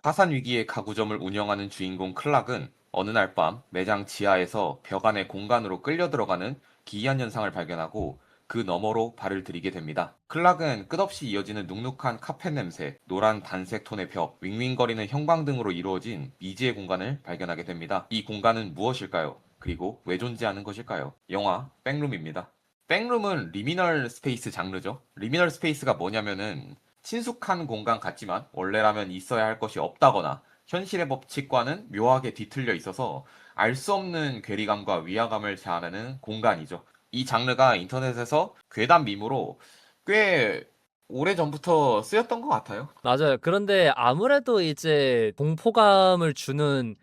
파산 위기의 가구점을 운영하는 주인공 클락은 어느 날 밤 매장 지하에서 벽 안의 공간으로 끌려 들어가는 기이한 현상을 발견하고 그 너머로 발을 들이게 됩니다. 클락은 끝없이 이어지는 눅눅한 카펫 냄새, 노란 단색 톤의 벽, 윙윙거리는 형광등으로 이루어진 미지의 공간을 발견하게 됩니다. 이 공간은 무엇일까요? 그리고 왜 존재하는 것일까요? 영화 백룸입니다. 백룸은 리미널 스페이스 장르죠. 리미널 스페이스가 뭐냐면은 친숙한 공간 같지만 원래라면 있어야 할 것이 없다거나 현실의 법칙과는 묘하게 뒤틀려 있어서 알 수 없는 괴리감과 위화감을 자아내는 공간이죠. 이 장르가 인터넷에서 괴담 밈으로 꽤 오래전부터 쓰였던 것 같아요. 맞아요. 그런데 아무래도 이제 공포감을 주는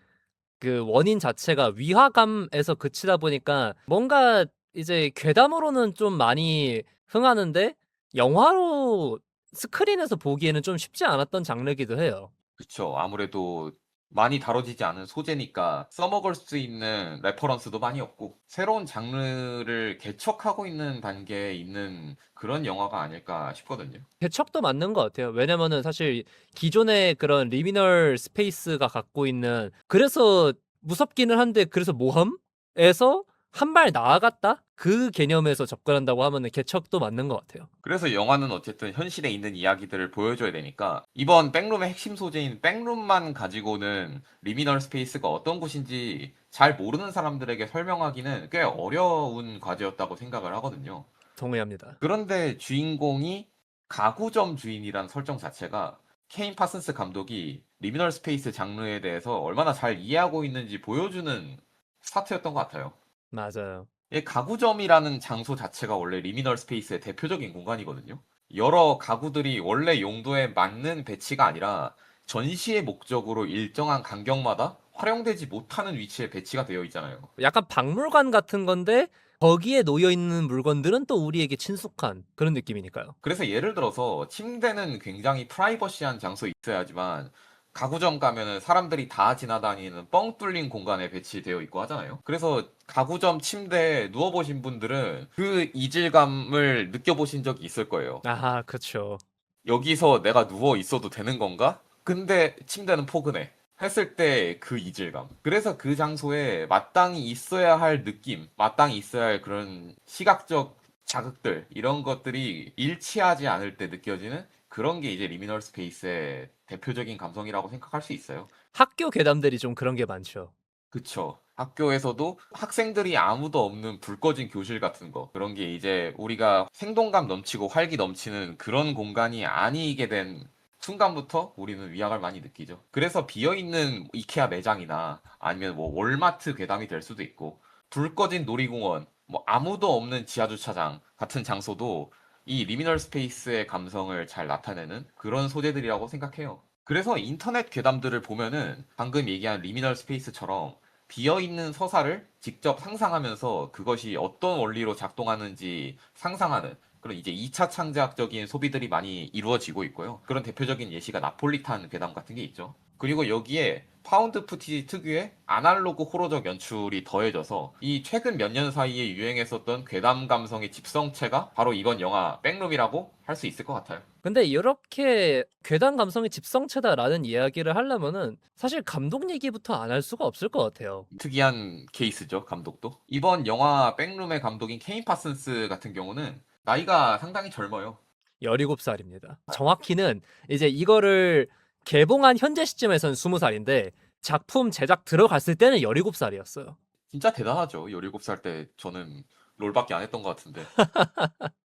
그 원인 자체가 위화감에서 그치다 보니까 뭔가 이제 괴담으로는 좀 많이 흥하는데 영화로 스크린에서 보기에는 좀 쉽지 않았던 장르기도 해요. 그쵸. 아무래도 많이 다뤄지지 않은 소재니까 써먹을 수 있는 레퍼런스도 많이 없고 새로운 장르를 개척하고 있는 단계에 있는 그런 영화가 아닐까 싶거든요. 개척도 맞는 것 같아요. 왜냐면은 사실 기존의 그런 리미널 스페이스가 갖고 있는 그래서 무섭기는 한데 그래서 모험에서 한 발 나아갔다? 그 개념에서 접근한다고 하면은 개척도 맞는 것 같아요. 그래서 영화는 어쨌든 현실에 있는 이야기들을 보여줘야 되니까 이번 백룸의 핵심 소재인 백룸만 가지고는 리미널 스페이스가 어떤 곳인지 잘 모르는 사람들에게 설명하기는 꽤 어려운 과제였다고 생각을 하거든요. 동의합니다. 그런데 주인공이 가구점 주인이란 설정 자체가 케인 파슨스 감독이 리미널 스페이스 장르에 대해서 얼마나 잘 이해하고 있는지 보여주는 스타트였던 것 같아요. 맞아요. 이 가구점이라는 장소 자체가 원래 리미널 스페이스의 대표적인 공간이거든요. 여러 가구들이 원래 용도에 맞는 배치가 아니라 전시의 목적으로 일정한 간격마다 활용되지 못하는 위치에 배치가 되어 있잖아요. 약간 박물관 같은 건데 거기에 놓여 있는 물건들은 또 우리에게 친숙한 그런 느낌이니까요. 그래서 예를 들어서 침대는 굉장히 프라이버시한 장소에 있어야지만 가구점 가면은 사람들이 다 지나다니는 뻥 뚫린 공간에 배치되어 있고 하잖아요. 그래서 가구점 침대에 누워보신 분들은 그 이질감을 느껴보신 적이 있을 거예요. 아하, 그쵸. 여기서 내가 누워 있어도 되는 건가? 근데 침대는 포근해. 했을 때 그 이질감. 그래서 그 장소에 마땅히 있어야 할 느낌, 마땅히 있어야 할 그런 시각적 자극들, 이런 것들이 일치하지 않을 때 느껴지는 그런 게 이제 리미널 스페이스의 대표적인 감성이라고 생각할 수 있어요. 학교 괴담들이 좀 그런 게 많죠. 그쵸. 학교에서도 학생들이 아무도 없는 불 꺼진 교실 같은 거. 그런 게 이제 우리가 생동감 넘치고 활기 넘치는 그런 공간이 아니게 된 순간부터 우리는 위압을 많이 느끼죠. 그래서 비어있는 이케아 매장이나 아니면 뭐 월마트 괴담이 될 수도 있고, 불 꺼진 놀이공원, 뭐 아무도 없는 지하주차장 같은 장소도 이 리미널 스페이스의 감성을 잘 나타내는 그런 소재들이라고 생각해요. 그래서 인터넷 괴담들을 보면은 방금 얘기한 리미널 스페이스처럼 비어있는 서사를 직접 상상하면서 그것이 어떤 원리로 작동하는지 상상하는 그런 이제 2차 창작적인 소비들이 많이 이루어지고 있고요. 그런 대표적인 예시가 나폴리탄 괴담 같은 게 있죠. 그리고 여기에 파운드 푸티지 특유의 아날로그 호러적 연출이 더해져서 이 최근 몇 년 사이에 유행했었던 괴담 감성의 집성체가 바로 이번 영화 백룸이라고 할 수 있을 것 같아요. 근데 이렇게 괴담 감성이 집성체다라는 이야기를 하려면은 사실 감독 얘기부터 안 할 수가 없을 것 같아요. 특이한 케이스죠, 감독도. 이번 영화 백룸의 감독인 케인 파슨스 같은 경우는 나이가 상당히 젊어요. 17살입니다. 정확히는 이제 이거를 개봉한 현재 시점에서는 20살인데 작품 제작 들어갔을 때는 17살이었어요. 진짜 대단하죠. 17살 때 저는 롤밖에 안 했던 것 같은데.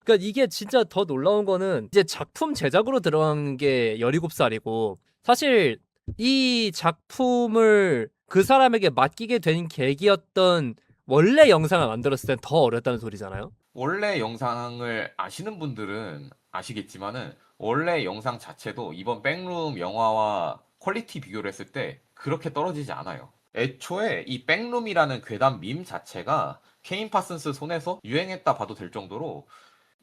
그러니까 이게 진짜 더 놀라운 거는 이제 작품 제작으로 들어간 게 17살이고 사실 이 작품을 그 사람에게 맡기게 된 계기였던 원래 영상을 만들었을 땐 더 어렸다는 소리잖아요. 원래 영상을 아시는 분들은 아시겠지만은 원래 영상 자체도 이번 백룸 영화와 퀄리티 비교를 했을 때 그렇게 떨어지지 않아요. 애초에 이 백룸이라는 괴담 밈 자체가 케인 파슨스 손에서 유행했다 봐도 될 정도로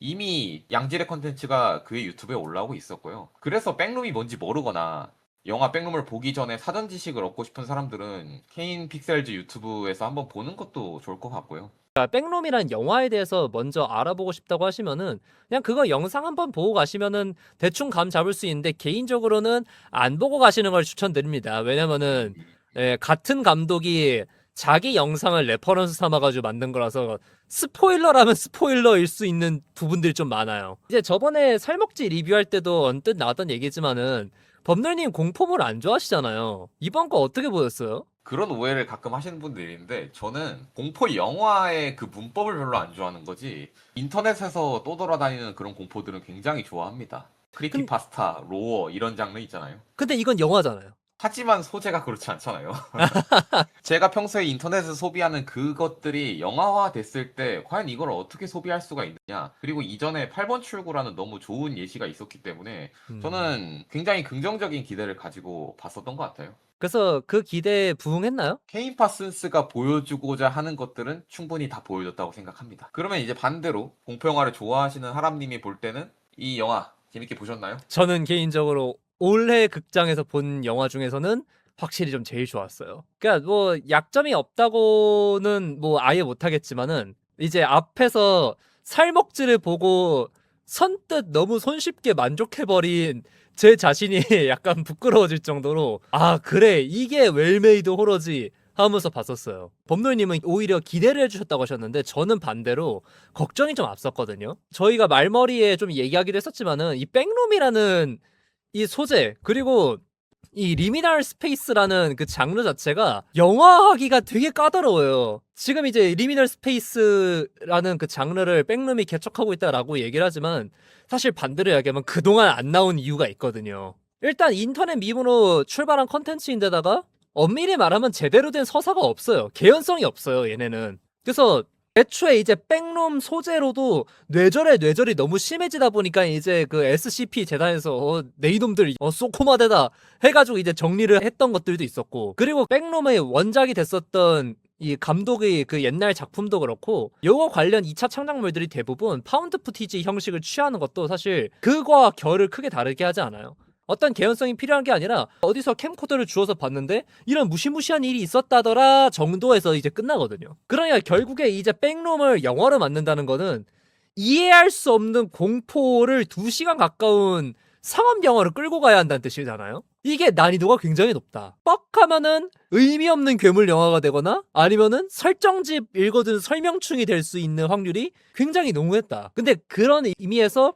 이미 양질의 컨텐츠가 그의 유튜브에 올라오고 있었고요. 그래서 백룸이 뭔지 모르거나 영화 백룸을 보기 전에 사전 지식을 얻고 싶은 사람들은 케인 픽셀즈 유튜브에서 한번 보는 것도 좋을 것 같고요. 그러니까 백룸이란 영화에 대해서 먼저 알아보고 싶다고 하시면은 그냥 그거 영상 한번 보고 가시면은 대충 감 잡을 수 있는데 개인적으로는 안 보고 가시는 걸 추천드립니다. 왜냐면은 같은 감독이 자기 영상을 레퍼런스 삼아가지고 만든 거라서 스포일러라면 스포일러일 수 있는 부분들이 좀 많아요. 이제 저번에 살먹지 리뷰할 때도 언뜻 나왔던 얘기지만은 범널님 공포물 안 좋아하시잖아요. 이번 거 어떻게 보였어요? 그런 오해를 가끔 하시는 분들이 있는데 저는 공포 영화의 그 문법을 별로 안 좋아하는 거지 인터넷에서 떠돌아다니는 그런 공포들은 굉장히 좋아합니다. 근, 크리피파스타, 로어 이런 장르 있잖아요. 근데 이건 영화잖아요. 하지만 소재가 그렇지 않잖아요. 제가 평소에 인터넷에서 소비하는 그것들이 영화화 됐을 때 과연 이걸 어떻게 소비할 수가 있느냐. 그리고 이전에 8번 출구라는 너무 좋은 예시가 있었기 때문에 저는 굉장히 긍정적인 기대를 가지고 봤었던 것 같아요. 그래서 그 기대에 부응했나요? 케인 파슨스가 보여주고자 하는 것들은 충분히 다 보여줬다고 생각합니다. 그러면 이제 반대로 공포 영화를 좋아하시는 하람님이 볼 때는 이 영화 재밌게 보셨나요? 저는 개인적으로 올해 극장에서 본 영화 중에서는 확실히 좀 제일 좋았어요. 그러니까 뭐 약점이 없다고는 뭐 아예 못하겠지만은 이제 앞에서 살먹지를 보고 선뜻 너무 손쉽게 만족해버린 제 자신이 약간 부끄러워질 정도로 아 그래 이게 웰메이드 호러지 하면서 봤었어요. 범노님은 오히려 기대를 해주셨다고 하셨는데 저는 반대로 걱정이 좀 앞섰거든요. 저희가 말머리에 좀 얘기하기도 했었지만은 이 백룸이라는 이 소재 그리고 이 리미널 스페이스라는 그 장르 자체가 영화하기가 되게 까다로워요. 지금 이제 리미널 스페이스라는 그 장르를 백룸이 개척하고 있다라고 얘기를 하지만 사실 반대로 이야기하면 그동안 안 나온 이유가 있거든요. 일단 인터넷 밈으로 출발한 컨텐츠인데다가 엄밀히 말하면 제대로 된 서사가 없어요. 개연성이 없어요, 얘네는. 그래서 애초에 이제 백룸 소재로도 뇌절이 너무 심해지다 보니까 이제 그 SCP 재단에서 내 이놈들 소코마대다 해가지고 이제 정리를 했던 것들도 있었고 그리고 백룸의 원작이 됐었던 이 감독의 그 옛날 작품도 그렇고 요거 관련 2차 창작물들이 대부분 파운드 푸티지 형식을 취하는 것도 사실 그거와 결을 크게 다르게 하지 않아요. 어떤 개연성이 필요한 게 아니라 어디서 캠코더를 주워서 봤는데 이런 무시무시한 일이 있었다더라 정도에서 이제 끝나거든요. 그러니까 결국에 이제 백룸을 영화로 만든다는 거는 이해할 수 없는 공포를 2시간 가까운 상업 영화로 끌고 가야 한다는 뜻이잖아요. 이게 난이도가 굉장히 높다. 뻑하면은 의미 없는 괴물 영화가 되거나 아니면은 설정집 읽어둔 설명충이 될 수 있는 확률이 굉장히 농후했다. 근데 그런 의미에서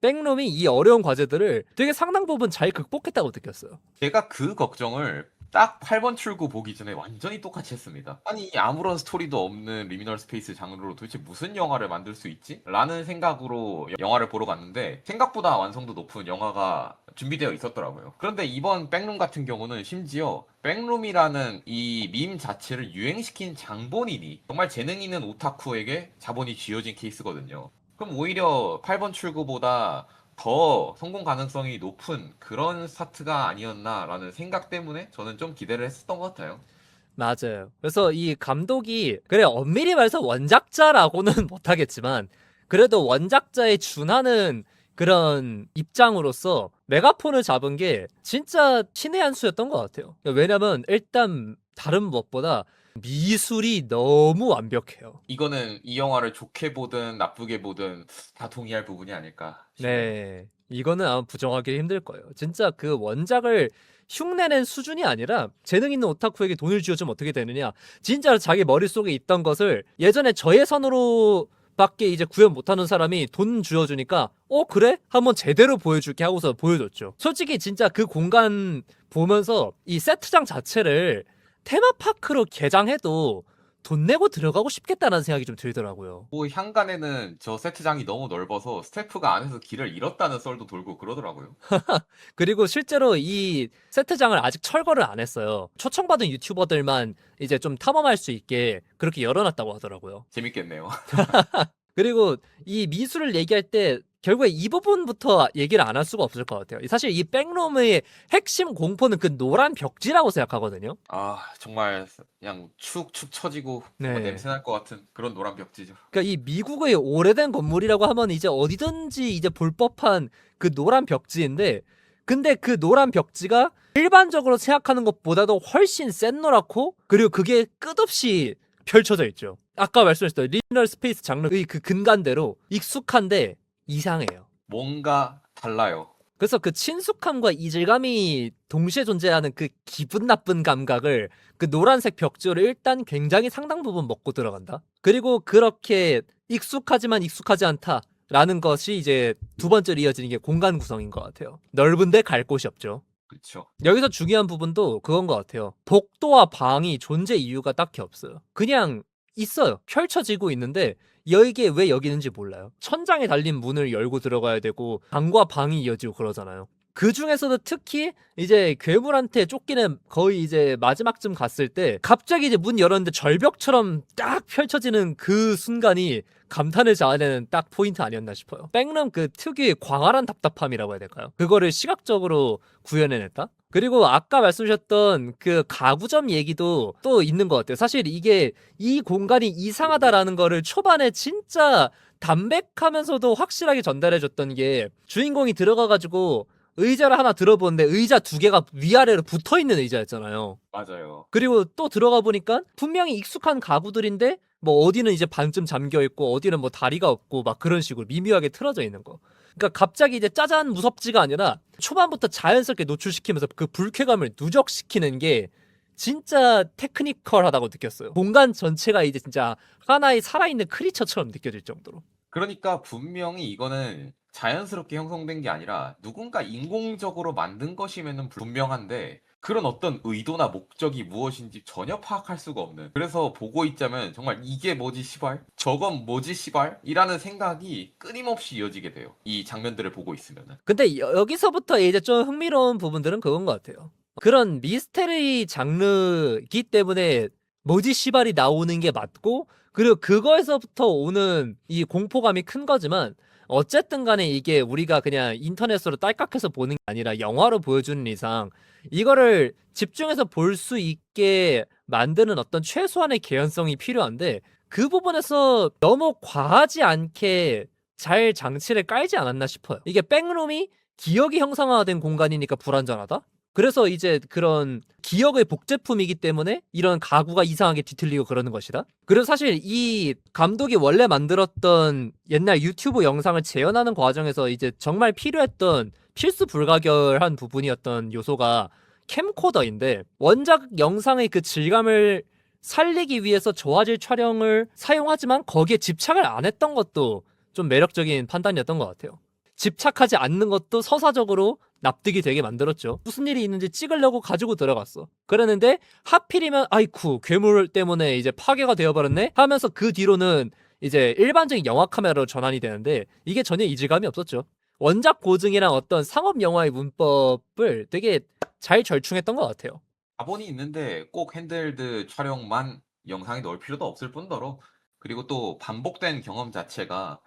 백룸이 이 어려운 과제들을 되게 상당 부분 잘 극복했다고 느꼈어요. 제가 그 걱정을 딱 8번 출구 보기 전에 완전히 똑같이 했습니다. 아니 아무런 스토리도 없는 리미널 스페이스 장르로 도대체 무슨 영화를 만들 수 있지? 라는 생각으로 영화를 보러 갔는데 생각보다 완성도 높은 영화가 준비되어 있었더라고요. 그런데 이번 백룸 같은 경우는 심지어 백룸이라는 이 밈 자체를 유행시킨 장본인이 정말 재능 있는 오타쿠에게 자본이 쥐어진 케이스거든요. 그럼 오히려 8번 출구보다 더 성공 가능성이 높은 그런 스타트가 아니었나라는 생각 때문에 저는 좀 기대를 했었던 것 같아요. 맞아요. 그래서 이 감독이 그래 엄밀히 말해서 원작자라고는 못하겠지만 그래도 원작자에 준하는 그런 입장으로서 메가폰을 잡은 게 진짜 신의 한 수였던 것 같아요. 왜냐면 일단 다른 무엇보다 미술이 너무 완벽해요. 이거는 이 영화를 좋게 보든 나쁘게 보든 다 동의할 부분이 아닐까 싶네요. 네. 이거는 아마 부정하기 힘들 거예요. 진짜 그 원작을 흉내낸 수준이 아니라 재능 있는 오타쿠에게 돈을 쥐어주면 어떻게 되느냐. 진짜로 자기 머릿속에 있던 것을 예전에 저예산으로 밖에 이제 구현 못하는 사람이 돈 쥐어주니까 그래? 한번 제대로 보여줄게 하고서 보여줬죠. 솔직히 진짜 그 공간 보면서 이 세트장 자체를 테마파크로 개장해도 돈 내고 들어가고 싶겠다는 생각이 좀 들더라고요. 뭐 향간에는 저 세트장이 너무 넓어서 스태프가 안에서 길을 잃었다는 썰도 돌고 그러더라고요. 그리고 실제로 이 세트장을 아직 철거를 안 했어요. 초청받은 유튜버들만 이제 좀 탐험할 수 있게 그렇게 열어놨다고 하더라고요. 재밌겠네요. 그리고 이 미술을 얘기할 때 결국에 이 부분부터 얘기를 안 할 수가 없을 것 같아요. 사실 이 백룸의 핵심 공포는 그 노란 벽지라고 생각하거든요. 아 정말 그냥 축축 처지고 네. 냄새 날 것 같은 그런 노란 벽지죠. 그러니까 이 미국의 오래된 건물이라고 하면 이제 어디든지 이제 볼 법한 그 노란 벽지인데 근데 그 노란 벽지가 일반적으로 생각하는 것보다도 훨씬 센 노랗고 그리고 그게 끝없이 펼쳐져 있죠. 아까 말씀하셨던 리니얼 스페이스 장르의 그 근간대로 익숙한데 이상해요. 뭔가 달라요. 그래서 그 친숙함과 이질감이 동시에 존재하는 그 기분 나쁜 감각을 그 노란색 벽지를 일단 굉장히 상당 부분 먹고 들어간다. 그리고 그렇게 익숙하지만 익숙하지 않다라는 것이 이제 두 번째로 이어지는 게 공간 구성인 것 같아요. 넓은데 갈 곳이 없죠. 그렇죠. 여기서 중요한 부분도 그건 것 같아요. 복도와 방이 존재 이유가 딱히 없어요. 그냥 있어요. 펼쳐지고 있는데 이게 왜 여기 있는지 몰라요. 천장에 달린 문을 열고 들어가야 되고 방과 방이 이어지고 그러잖아요. 그 중에서도 특히 이제 괴물한테 쫓기는 거의 이제 마지막쯤 갔을 때 갑자기 이제 문 열었는데 절벽처럼 딱 펼쳐지는 그 순간이 감탄을 자아내는 딱 포인트 아니었나 싶어요. 백룸 그 특유의 광활한 답답함이라고 해야 될까요? 그거를 시각적으로 구현해냈다? 그리고 아까 말씀하셨던 그 가구점 얘기도 또 있는 것 같아요. 사실 이게 이 공간이 이상하다라는 거를 초반에 진짜 담백하면서도 확실하게 전달해줬던 게 주인공이 들어가가지고 의자를 하나 들어보는데 의자 두 개가 위아래로 붙어있는 의자였잖아요. 맞아요. 그리고 또 들어가 보니까 분명히 익숙한 가구들인데 뭐 어디는 이제 반쯤 잠겨 있고 어디는 뭐 다리가 없고 막 그런 식으로 미묘하게 틀어져 있는 거. 그러니까 갑자기 이제 짜잔 무섭지가 아니라 초반부터 자연스럽게 노출시키면서 그 불쾌감을 누적시키는 게 진짜 테크니컬하다고 느꼈어요. 공간 전체가 이제 진짜 하나의 살아있는 크리처처럼 느껴질 정도로. 그러니까 분명히 이거는 자연스럽게 형성된 게 아니라 누군가 인공적으로 만든 것이면은 분명한데 그런 어떤 의도나 목적이 무엇인지 전혀 파악할 수가 없는. 그래서 보고 있자면 정말 이게 뭐지 시발? 저건 뭐지 시발? 이라는 생각이 끊임없이 이어지게 돼요. 이 장면들을 보고 있으면은. 근데 여기서부터 이제 좀 흥미로운 부분들은 그건 것 같아요. 그런 미스테리 장르이기 때문에 뭐지 씨발이 나오는 게 맞고 그리고 그거에서부터 오는 이 공포감이 큰 거지만 어쨌든 간에 이게 우리가 그냥 인터넷으로 딸깍해서 보는 게 아니라 영화로 보여주는 이상 이거를 집중해서 볼 수 있게 만드는 어떤 최소한의 개연성이 필요한데 그 부분에서 너무 과하지 않게 잘 장치를 깔지 않았나 싶어요. 이게 백룸이 기억이 형상화된 공간이니까 불완전하다? 그래서 이제 그런 기억의 복제품이기 때문에 이런 가구가 이상하게 뒤틀리고 그러는 것이다. 그리고 사실 이 감독이 원래 만들었던 옛날 유튜브 영상을 재현하는 과정에서 이제 정말 필요했던 필수 불가결한 부분이었던 요소가 캠코더인데 원작 영상의 그 질감을 살리기 위해서 저화질 촬영을 사용하지만 거기에 집착을 안 했던 것도 좀 매력적인 판단이었던 것 같아요. 집착하지 않는 것도 서사적으로 납득이 되게 만들었죠. 무슨 일이 있는지 찍으려고 가지고 들어갔어. 그랬는데 하필이면 아이쿠 괴물 때문에 이제 파괴가 되어버렸네 하면서 그 뒤로는 이제 일반적인 영화 카메라로 전환이 되는데 이게 전혀 이질감이 없었죠. 원작 고증이랑 어떤 상업 영화의 문법을 되게 잘 절충했던 것 같아요. 자본이 있는데 꼭 핸들드 촬영만 영상에 넣을 필요도 없을 뿐더러 그리고 또 반복된 경험 자체가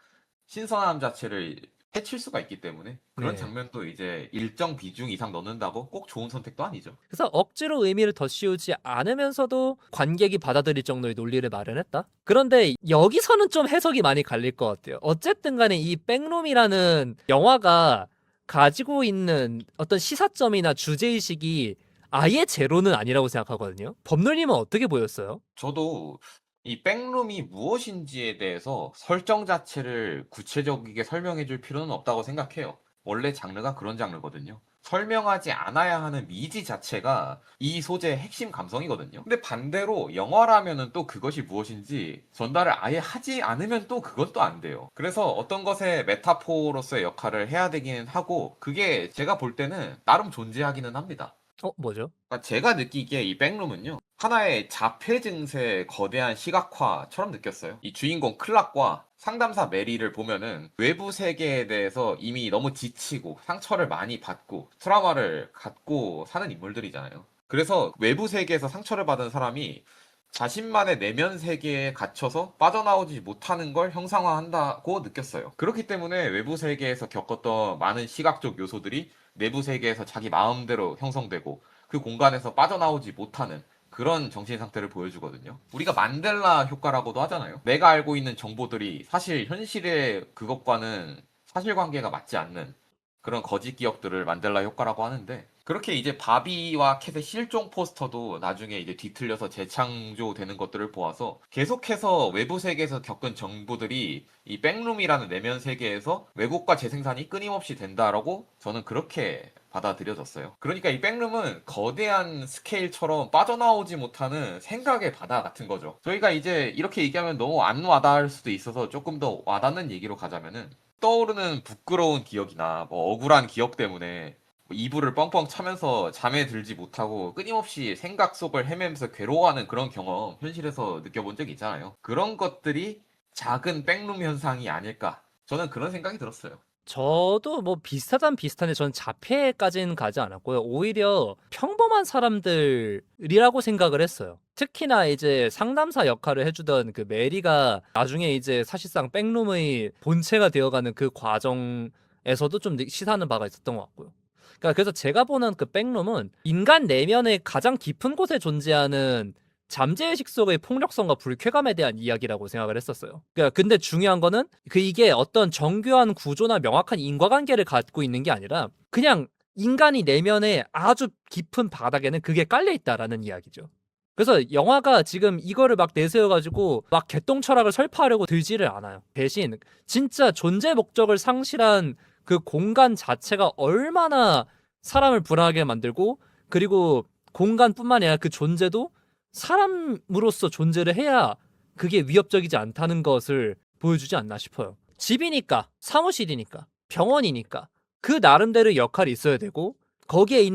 신선함 자체를 해칠 수가 있기 때문에 그런 네. 장면도 이제 일정 비중 이상 넣는다고 꼭 좋은 선택도 아니죠. 그래서 억지로 의미를 덧씌우지 않으면서도 관객이 받아들일 정도의 논리를 마련했다. 그런데 여기서는 좀 해석이 많이 갈릴 것 같아요. 어쨌든 간에 이 백룸이라는 영화가 가지고 있는 어떤 시사점이나 주제의식이 아예 제로는 아니라고 생각하거든요. 법률님은 어떻게 보였어요? 저도 이 백룸이 무엇인지에 대해서 설정 자체를 구체적이게 설명해 줄 필요는 없다고 생각해요. 원래 장르가 그런 장르거든요. 설명하지 않아야 하는 미지 자체가 이 소재의 핵심 감성이거든요. 근데 반대로 영화라면은 또 그것이 무엇인지 전달을 아예 하지 않으면 또 그건 또 안 돼요. 그래서 어떤 것의 메타포로서의 역할을 해야 되기는 하고 그게 제가 볼 때는 나름 존재하기는 합니다. 뭐죠? 그러니까 제가 느끼기에 이 백룸은요 하나의 자폐 증세의 거대한 시각화처럼 느꼈어요. 이 주인공 클락과 상담사 메리를 보면은 외부 세계에 대해서 이미 너무 지치고 상처를 많이 받고 트라우마를 갖고 사는 인물들이잖아요. 그래서 외부 세계에서 상처를 받은 사람이 자신만의 내면 세계에 갇혀서 빠져나오지 못하는 걸 형상화한다고 느꼈어요. 그렇기 때문에 외부 세계에서 겪었던 많은 시각적 요소들이 내부 세계에서 자기 마음대로 형성되고 그 공간에서 빠져나오지 못하는 그런 정신 상태를 보여주거든요. 우리가 만델라 효과라고도 하잖아요. 내가 알고 있는 정보들이 사실 현실의 그것과는 사실관계가 맞지 않는 그런 거짓 기억들을 만델라 효과라고 하는데 그렇게 이제 바비와 캣의 실종 포스터도 나중에 이제 뒤틀려서 재창조되는 것들을 보아서 계속해서 외부 세계에서 겪은 정보들이 이 백룸이라는 내면 세계에서 왜곡과 재생산이 끊임없이 된다라고 저는 그렇게 받아들여졌어요. 그러니까 이 백룸은 거대한 스케일처럼 빠져나오지 못하는 생각의 바다 같은 거죠. 저희가 이제 이렇게 얘기하면 너무 안 와닿을 수도 있어서 조금 더 와닿는 얘기로 가자면은 떠오르는 부끄러운 기억이나 뭐 억울한 기억 때문에 뭐 이불을 뻥뻥 차면서 잠에 들지 못하고 끊임없이 생각 속을 헤매면서 괴로워하는 그런 경험 현실에서 느껴본 적이 있잖아요. 그런 것들이 작은 백룸 현상이 아닐까. 저는 그런 생각이 들었어요. 저도 뭐 비슷하단 비슷한데 저는 자폐까지는 가지 않았고요. 오히려 평범한 사람들이라고 생각을 했어요. 특히나 이제 상담사 역할을 해주던 그 메리가 나중에 이제 사실상 백룸의 본체가 되어가는 그 과정에서도 좀 시사하는 바가 있었던 것 같고요. 그러니까 그래서 제가 보는 그 백룸은 인간 내면의 가장 깊은 곳에 존재하는 잠재의식 속의 폭력성과 불쾌감에 대한 이야기라고 생각을 했었어요. 그러니까 근데 중요한 거는 이게 어떤 정교한 구조나 명확한 인과관계를 갖고 있는 게 아니라 그냥 인간이 내면에 아주 깊은 바닥에는 그게 깔려 있다라는 이야기죠. 그래서 영화가 지금 이거를 막 내세워가지고 막 개똥 철학을 설파하려고 들지를 않아요. 대신 진짜 존재 목적을 상실한 그 공간 자체가 얼마나 사람을 불안하게 만들고, 그리고 공간뿐만 아니라 그 존재도 사람으로서 존재를 해야 그게 위협적이지 않다는 것을 보여주지 않나 싶어요. 집이니까, 사무실이니까, 병원이니까 그 나름대로 역할이 있어야 되고, 거기에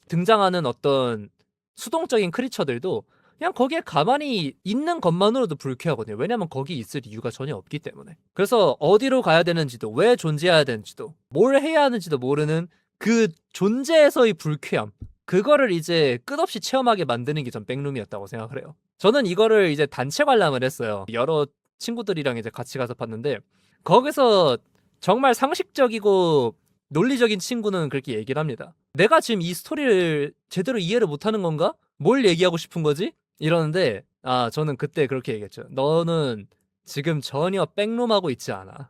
등장하는 어떤 수동적인 크리처들도 그냥 거기에 가만히 있는 것만으로도 불쾌하거든요. 왜냐면 거기 있을 이유가 전혀 없기 때문에. 그래서 어디로 가야 되는지도, 왜 존재해야 되는지도, 뭘 해야 하는지도 모르는 그 존재에서의 불쾌함, 그거를 이제 끝없이 체험하게 만드는 게 전 백룸이었다고 생각을 해요. 저는 이거를 이제 단체 관람을 했어요. 여러 친구들이랑 이제 같이 가서 봤는데, 거기서 정말 상식적이고 논리적인 친구는 그렇게 얘기를 합니다. 내가 지금 이 스토리를 제대로 이해를 못하는 건가? 뭘 얘기하고 싶은 거지? 이러는데, 저는 그때 그렇게 얘기했죠. 너는 지금 전혀 백룸하고 있지 않아.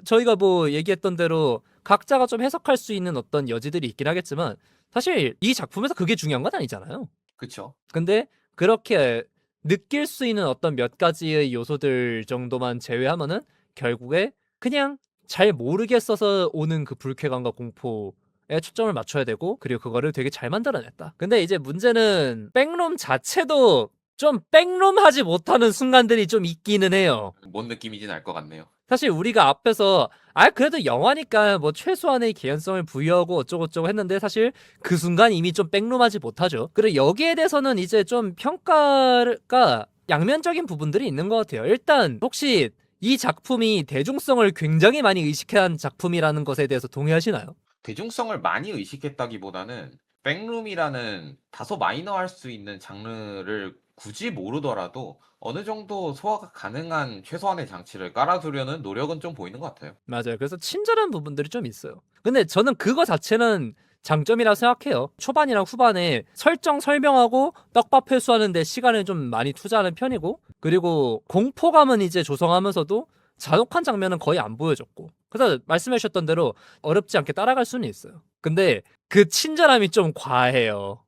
저희가 뭐 얘기했던 대로 각자가 좀 해석할 수 있는 어떤 여지들이 있긴 하겠지만, 사실 이 작품에서 그게 중요한 건 아니잖아요. 그쵸? 근데 그렇게 느낄 수 있는 어떤 몇 가지의 요소들 정도만 제외하면은 결국에 그냥 잘 모르겠어서 오는 그 불쾌감과 공포에 초점을 맞춰야 되고, 그리고 그거를 되게 잘 만들어냈다. 근데 이제 문제는 백룸 자체도 좀 백룸하지 못하는 순간들이 좀 있기는 해요. 뭔 느낌인지는 알 것 같네요. 사실 우리가 앞에서 그래도 영화니까 뭐 최소한의 개연성을 부여하고 어쩌고저쩌고 했는데, 사실 그 순간 이미 좀 백룸하지 못하죠. 그리고 여기에 대해서는 이제 좀 평가가 양면적인 부분들이 있는 것 같아요. 일단 혹시 이 작품이 대중성을 굉장히 많이 의식한 작품이라는 것에 대해서 동의하시나요? 대중성을 많이 의식했다기보다는 백룸이라는 다소 마이너할 수 있는 장르를 굳이 모르더라도 어느 정도 소화가 가능한 최소한의 장치를 깔아두려는 노력은 좀 보이는 것 같아요. 맞아요. 그래서 친절한 부분들이 좀 있어요. 근데 저는 그거 자체는 장점이라 생각해요. 초반이랑 후반에 설정 설명하고 떡밥 회수하는데 시간을 좀 많이 투자하는 편이고, 그리고 공포감은 이제 조성하면서도 잔혹한 장면은 거의 안 보여줬고, 그래서 말씀해 주셨던 대로 어렵지 않게 따라갈 수는 있어요. 근데 그 친절함이 좀 과해요.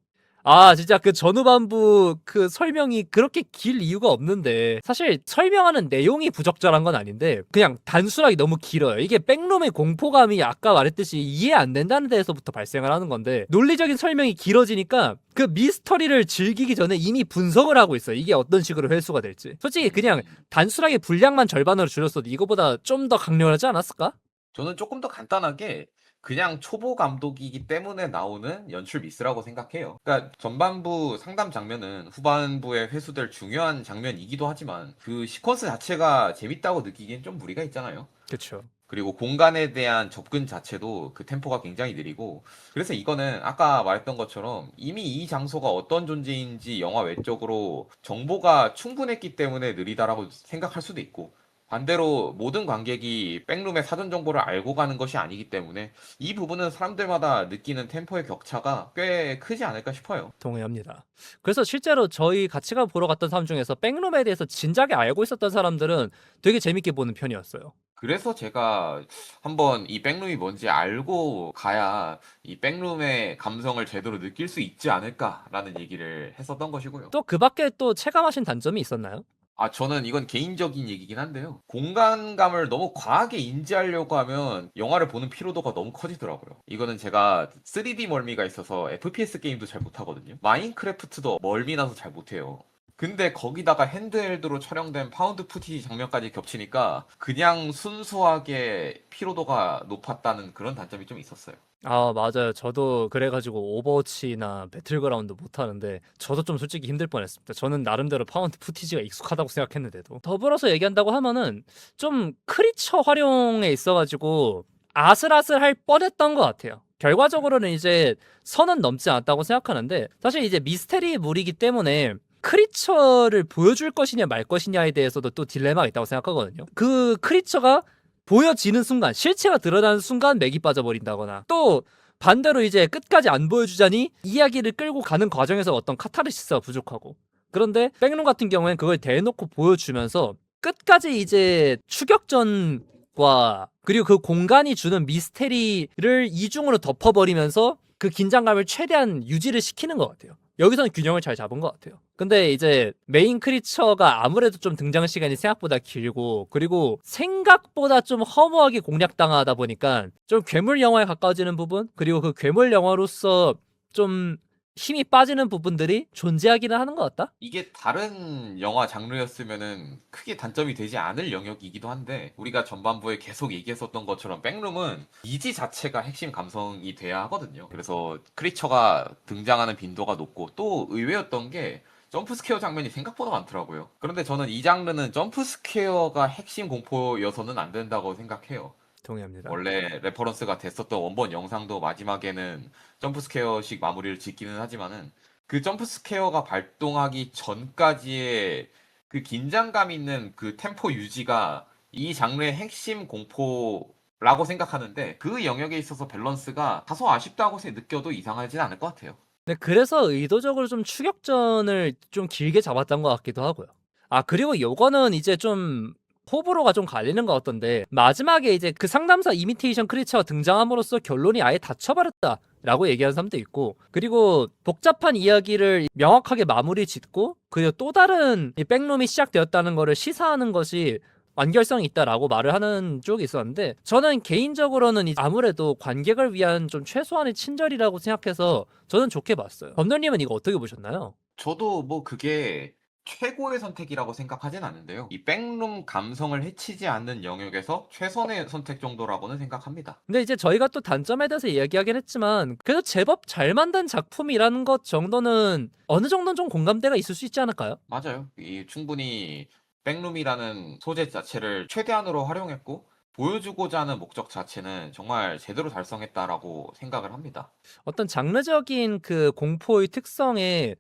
진짜 그 전후반부 그 설명이 그렇게 길 이유가 없는데, 사실 설명하는 내용이 부적절한 건 아닌데 그냥 단순하게 너무 길어요. 이게 백룸의 공포감이 아까 말했듯이 이해 안 된다는 데에서부터 발생을 하는 건데, 논리적인 설명이 길어지니까 그 미스터리를 즐기기 전에 이미 분석을 하고 있어요. 이게 어떤 식으로 회수가 될지. 솔직히 그냥 단순하게 분량만 절반으로 줄였어도 이거보다 좀 더 강렬하지 않았을까? 저는 조금 더 간단하게 그냥 초보 감독이기 때문에 나오는 연출 미스라고 생각해요. 그러니까 전반부 상담 장면은 후반부에 회수될 중요한 장면이기도 하지만 그 시퀀스 자체가 재밌다고 느끼기엔 좀 무리가 있잖아요. 그쵸. 그리고 공간에 대한 접근 자체도 그 템포가 굉장히 느리고, 그래서 이거는 아까 말했던 것처럼 이미 이 장소가 어떤 존재인지 영화 외적으로 정보가 충분했기 때문에 느리다라고 생각할 수도 있고, 반대로 모든 관객이 백룸의 사전 정보를 알고 가는 것이 아니기 때문에 이 부분은 사람들마다 느끼는 템포의 격차가 꽤 크지 않을까 싶어요. 동의합니다. 그래서 실제로 저희 같이 보러 갔던 사람 중에서 백룸에 대해서 진작에 알고 있었던 사람들은 되게 재밌게 보는 편이었어요. 그래서 제가 한번 이 백룸이 뭔지 알고 가야 이 백룸의 감성을 제대로 느낄 수 있지 않을까라는 얘기를 했었던 것이고요. 또 그 밖에 또 체감하신 단점이 있었나요? 저는 이건 개인적인 얘기긴 한데요. 공간감을 너무 과하게 인지하려고 하면 영화를 보는 피로도가 너무 커지더라고요. 이거는 제가 3D 멀미가 있어서 FPS 게임도 잘 못하거든요. 마인크래프트도 멀미나서 잘 못해요. 근데 거기다가 핸드헬드로 촬영된 파운드 푸티지 장면까지 겹치니까 그냥 순수하게 피로도가 높았다는 그런 단점이 좀 있었어요. 아, 맞아요. 저도 그래가지고 오버워치나 배틀그라운드 못하는데 저도 좀 솔직히 힘들 뻔했습니다. 저는 나름대로 파운드 푸티지가 익숙하다고 생각했는데도. 더불어서 얘기한다고 하면은 좀 크리처 활용에 있어가지고 아슬아슬할 뻔했던 것 같아요. 결과적으로는 이제 선은 넘지 않았다고 생각하는데 사실 이제 미스테리 물이기 때문에 크리처를 보여줄 것이냐 말 것이냐에 대해서도 또 딜레마가 있다고 생각하거든요. 그 크리처가 보여지는 순간, 실체가 드러나는 순간 맥이 빠져버린다거나 또 반대로 이제 끝까지 안 보여주자니 이야기를 끌고 가는 과정에서 어떤 카타르시스가 부족하고, 그런데 백룸 같은 경우엔 그걸 대놓고 보여주면서 끝까지 이제 추격전과 그리고 그 공간이 주는 미스테리를 이중으로 덮어버리면서 그 긴장감을 최대한 유지를 시키는 것 같아요. 여기서는 균형을 잘 잡은 것 같아요. 근데 이제 메인 크리처가 아무래도 좀 등장 시간이 생각보다 길고 그리고 생각보다 좀 허무하게 공략당하다 보니까 좀 괴물 영화에 가까워지는 부분, 그리고 그 괴물 영화로서 좀 힘이 빠지는 부분들이 존재하기는 하는 것 같다? 이게 다른 영화 장르였으면은 크게 단점이 되지 않을 영역이기도 한데 우리가 전반부에 계속 얘기했었던 것처럼 백룸은 이지 자체가 핵심 감성이 돼야 하거든요. 그래서 크리처가 등장하는 빈도가 높고 또 의외였던 게 점프스퀘어 장면이 생각보다 많더라고요. 그런데 저는 이 장르는 점프스퀘어가 핵심 공포여서는 안 된다고 생각해요. 동의합니다. 원래 레퍼런스가 됐었던 원본 영상도 마지막에는 점프스퀘어식 마무리를 짓기는 하지만은 그 점프스퀘어가 발동하기 전까지의 그 긴장감 있는 그 템포 유지가 이 장르의 핵심 공포라고 생각하는데 그 영역에 있어서 밸런스가 다소 아쉽다고 느껴도 이상하진 않을 것 같아요. 근데 그래서 의도적으로 좀 추격전을 좀 길게 잡았던 것 같기도 하고요. 아, 그리고 요거는 이제 좀 호불호가 좀 갈리는 것 같던데, 마지막에 이제 그 상담사 이미테이션 크리처가 등장함으로써 결론이 아예 닫혀버렸다 라고 얘기하는 사람도 있고, 그리고 복잡한 이야기를 명확하게 마무리 짓고 그리고 또 다른 이 백룸이 시작되었다는 거를 시사하는 것이 완결성이 있다라고 말을 하는 쪽이 있었는데, 저는 개인적으로는 아무래도 관객을 위한 좀 최소한의 친절이라고 생각해서 저는 좋게 봤어요. 범노님은 이거 어떻게 보셨나요? 저도 뭐 그게 최고의 선택이라고 생각하진 않는데요. 이 백룸 감성을 해치지 않는 영역에서 최선의 선택 정도라고는 생각합니다. 근데 이제 저희가 또 단점에 대해서 이야기하긴 했지만 그래도 제법 잘 만든 작품이라는 것 정도는 어느 정도는 좀 공감대가 있을 수 있지 않을까요? 맞아요. 이 충분히 백룸이라는 소재 자체를 최대한으로 활용했고 보여주고자 하는 목적 자체는 정말 제대로 달성했다라고 생각을 합니다. 어떤 장르적인 그 공포의 특성에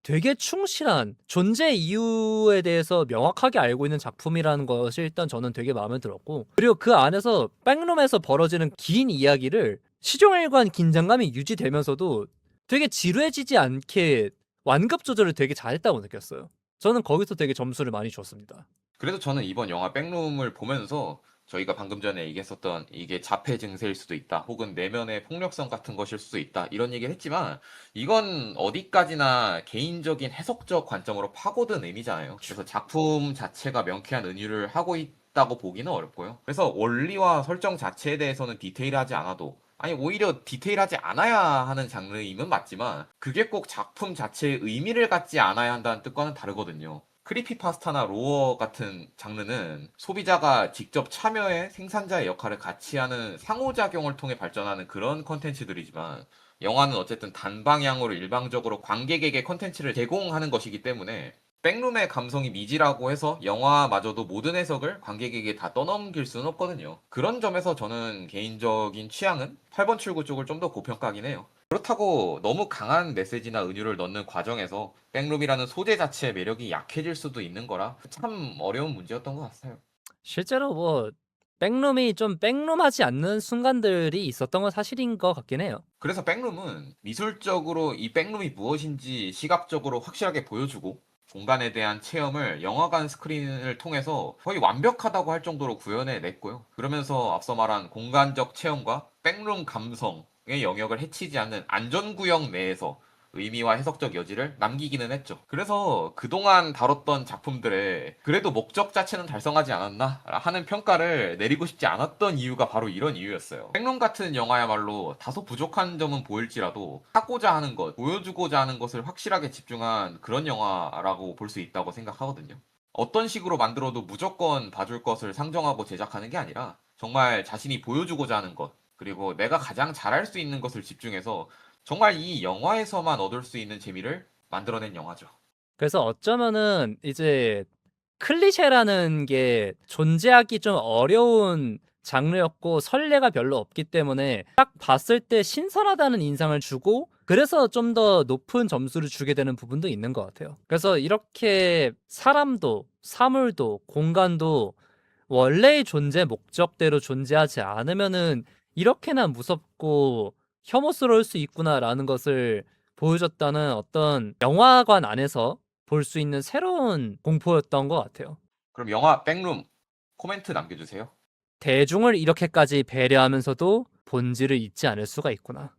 되게 충실한 존재 이유에 대해서 명확하게 알고 있는 작품이라는 것이 일단 저는 되게 마음에 들었고, 그리고 그 안에서 백룸에서 벌어지는 긴 이야기를 시종일관 긴장감이 유지되면서도 되게 지루해지지 않게 완급 조절을 되게 잘했다고 느꼈어요. 저는 거기서 되게 점수를 많이 줬습니다. 그래서 저는 이번 영화 백룸을 보면서 저희가 방금 전에 얘기했었던 이게 자폐 증세일 수도 있다. 혹은 내면의 폭력성 같은 것일 수도 있다. 이런 얘기를 했지만 이건 어디까지나 개인적인 해석적 관점으로 파고든 의미잖아요. 그래서 작품 자체가 명쾌한 은유를 하고 있다고 보기는 어렵고요. 그래서 원리와 설정 자체에 대해서는 디테일하지 않아도 아니 오히려 디테일하지 않아야 하는 장르임은 맞지만 그게 꼭 작품 자체의 의미를 갖지 않아야 한다는 뜻과는 다르거든요. 크리피파스타나 로어 같은 장르는 소비자가 직접 참여해 생산자의 역할을 같이 하는 상호작용을 통해 발전하는 그런 컨텐츠들이지만 영화는 어쨌든 단방향으로 일방적으로 관객에게 컨텐츠를 제공하는 것이기 때문에 백룸의 감성이 미지라고 해서 영화마저도 모든 해석을 관객에게 다 떠넘길 수는 없거든요. 그런 점에서 저는 개인적인 취향은 8번 출구 쪽을 좀 더 고평가하긴 해요. 그렇다고 너무 강한 메시지나 은유를 넣는 과정에서 백룸이라는 소재 자체의 매력이 약해질 수도 있는 거라 참 어려운 문제였던 것 같아요. 실제로 뭐 백룸이 좀 백룸하지 않는 순간들이 있었던 건 사실인 것 같긴 해요. 그래서 백룸은 미술적으로 이 백룸이 무엇인지 시각적으로 확실하게 보여주고 공간에 대한 체험을 영화관 스크린을 통해서 거의 완벽하다고 할 정도로 구현해 냈고요. 그러면서 앞서 말한 공간적 체험과 백룸 감성의 영역을 해치지 않는 안전구역 내에서 의미와 해석적 여지를 남기기는 했죠. 그래서 그동안 다뤘던 작품들에 그래도 목적 자체는 달성하지 않았나 하는 평가를 내리고 싶지 않았던 이유가 바로 이런 이유였어요. 백룸 같은 영화야말로 다소 부족한 점은 보일지라도 하고자 하는 것, 보여주고자 하는 것을 확실하게 집중한 그런 영화라고 볼 수 있다고 생각하거든요. 어떤 식으로 만들어도 무조건 봐줄 것을 상정하고 제작하는 게 아니라 정말 자신이 보여주고자 하는 것, 그리고 내가 가장 잘할 수 있는 것을 집중해서 정말 이 영화에서만 얻을 수 있는 재미를 만들어낸 영화죠. 그래서 어쩌면은 이제 클리셰라는 게 존재하기 좀 어려운 장르였고 선례가 별로 없기 때문에 딱 봤을 때 신선하다는 인상을 주고 그래서 좀 더 높은 점수를 주게 되는 부분도 있는 것 같아요. 그래서 이렇게 사람도 사물도 공간도 원래의 존재 목적대로 존재하지 않으면은 이렇게나 무섭고 혐오스러울 수 있구나라는 것을 보여줬다는 어떤 영화관 안에서 볼 수 있는 새로운 공포였던 것 같아요. 그럼 영화 백룸 코멘트 남겨주세요. 대중을 이렇게까지 배려하면서도 본질을 잊지 않을 수가 있구나.